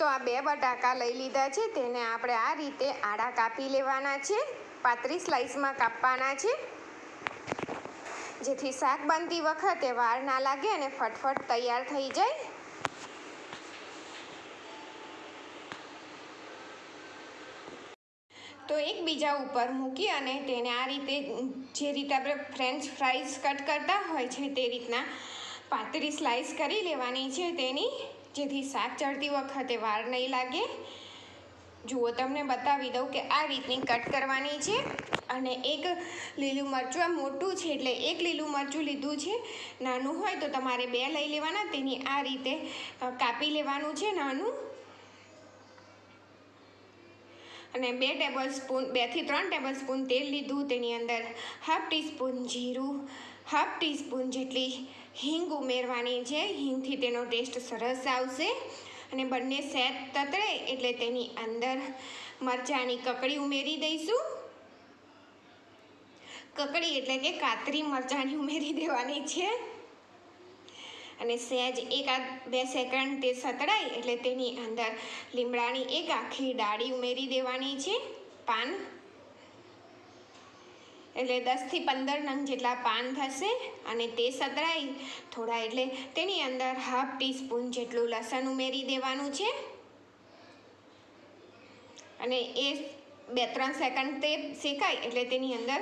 તો આ 2 બટાકા લઈ લીધા છે, તેને આપણે આ રીતે આડા કાપી લેવાના છે, પાતળી સ્લાઇસમાં કાપવાના છે, જેથી શાક બનતી વખતે વાર ના લાગે અને ફટફટ તૈયાર થઈ જાય। તો એકબીજા ઉપર મૂકી અને તેને આ રીતે જે રીતે આપણે ફ્રેન્ચ ફ્રાઈઝ કટ કરતા હોય છે તે રીતના પાતળી સ્લાઇસ કરી લેવાની છે તેની, જેથી શાક ચડતી વખતે વાર નહીં લાગે। જુઓ, તમને બતાવી દઉં કે આ રીતની કટ કરવાની છે। અને એક લીલું મરચું આ મોટું છે એટલે એક લીલું મરચું લીધું છે, નાનું હોય તો તમારે 2 લઈ લેવાના, તેની આ રીતે કાપી લેવાનું છે નાનું। અને 2 થી 3 ટેબલ સ્પૂન તેલ લીધું, તેની અંદર ½ ટીસ્પૂન જીરું, ½ ટીસ્પૂન જેટલી હિંગ ઉમેરવાની છે, હિંગથી તેનો ટેસ્ટ સરસ આવશે। અને બંને સહેજ તતડે એટલે તેની અંદર મરચાંની કકડી ઉમેરી દઈશું, કકડી એટલે કે કાતરી મરચાંની ઉમેરી દેવાની છે। અને સહેજ 1-2 સેકન્ડ તે સતડાય એટલે તેની અંદર લીમડાની એક આખી ડાળી ઉમેરી દેવાની છે, પાન, એટલે 10 થી 15 નંગ જેટલા પાન થશે। અને તે સતડાય થોડા એટલે તેની અંદર ½ ટીસ્પૂન જેટલું લસણ ઉમેરી દેવાનું છે। અને એ 2-3 સેકન્ડ તે શેકાય એટલે તેની અંદર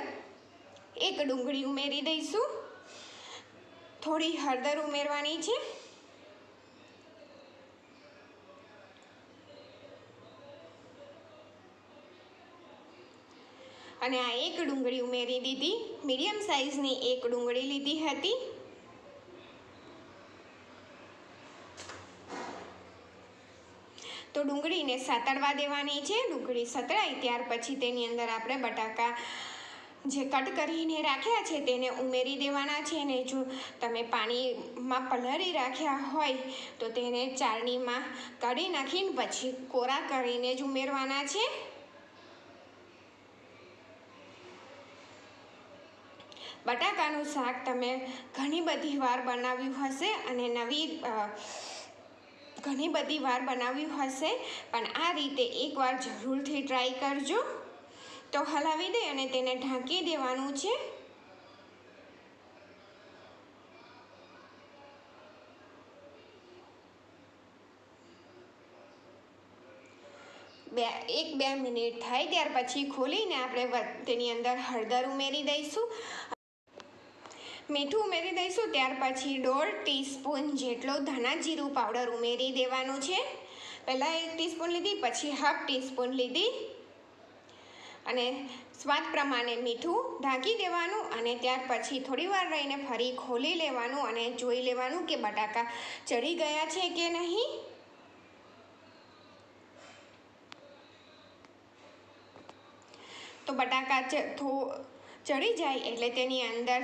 એક ડુંગળી ઉમેરી દઈશું, થોડી હળદર ઉમેરવાની છે, અને આ એક ડુંગળી ઉમેરી દીધી, મીડિયમ સાઇઝની એક ડુંગળી લીધી હતી। તો ડુંગળીને સાતળવા દેવાની છે, ડુંગળી સતળાય ત્યાર પછી તેની અંદર આપણે બટાકા જે કટ કરીને રાખ્યા છે તેને ઉમેરી દેવાના છે। અને જો તમે પાણીમાં પલાળી રાખ્યા હોય તો તેને ચાળણીમાં કાઢી નાખીને પછી કોરા કરીને જ ઉમેરવાના છે। બટાકાનું શાક તમે ઘણી બધી વાર બનાવ્યું હશે અને ઘણી બધી વાર બનાવ્યું હશે, પણ આ રીતે એકવાર જરૂરથી ટ્રાય કરજો। તો હલાવી દે અને તેને ઢાંકી દેવાનું છે। 1-2 મિનિટ થાય ત્યાર પછી ખોલીને આપણે તેની અંદર હળદર ઉમેરી દઈશું, મીઠું ઉમેરી દઈશું, ત્યાર પછી 1.5 ટીસ્પૂન જેટલો ધાણા જીરું પાવડર ઉમેરી દેવાનું છે। પહેલાં 1 ટીસ્પૂન લીધી, પછી ½ ટીસ્પૂન લીધી, અને સ્વાદ પ્રમાણે મીઠું ઢાંકી દેવાનું। અને ત્યાર પછી થોડી વાર રહીને ફરી ખોલી લેવાનું અને જોઈ લેવાનું કે બટાકા ચડી ગયા છે કે નહીં। તો બટાકા ચડી જાય એટલે તેની અંદર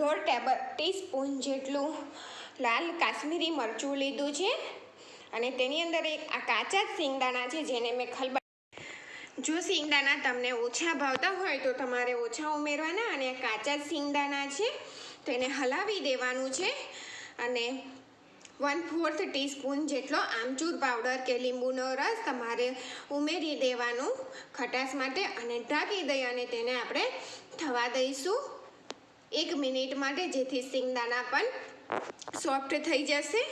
1/2 ટીસ્પૂન જેટલું લાલ કાશ્મીરી મરચું લીધું છે, અને તેની અંદર આ કાચા જ સિંગદાણા છે જેને મેં જો સિંગદાણા તમને ઓછા ભાવતા હોય તો તમારે ઓછા ઉમેરવાના, અને કાચા જ સિંગદાણા છે તેને હલાવી દેવાનું છે। અને 1/4 ટીસ્પૂન જેટલો આમચૂર પાવડર કે લીંબુનો રસ તમારે ઉમેરી દેવાનું ખટાશ માટે, અને ઢાંકી દઈ અને તેને આપણે થવા દઈશું 1 મિનિટ માટે, જેથી સિંગદાણા પણ સોફ્ટ થઈ જશે।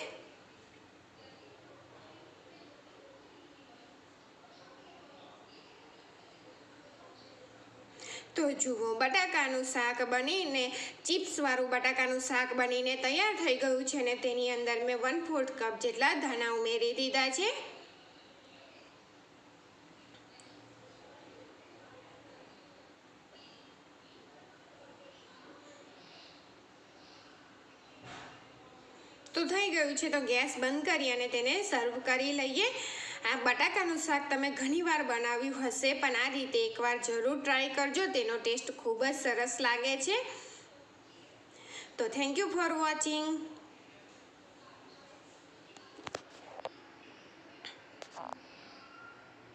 તો જુઓ, બટાકાનું શાક બનીને ચિપ્સવાળું બટાકાનું શાક બનીને તૈયાર થઈ ગયું છે, અને તેની અંદર મેં 1/4 કપ જેટલા ધાણા ઉમેરી દીધા છે। તો થઈ ગયું છે, તો ગેસ બંધ કરી અને તેને સર્વ કરી લઈએ। આ બટાકાનું શાક તમે ઘણીવાર બનાવ્યું હશે, પણ આ રીતે એકવાર જરૂર ટ્રાય કરજો, તેનો ટેસ્ટ ખૂબ જ સરસ લાગે છે। તો થેન્ક યુ ફોર વોચિંગ।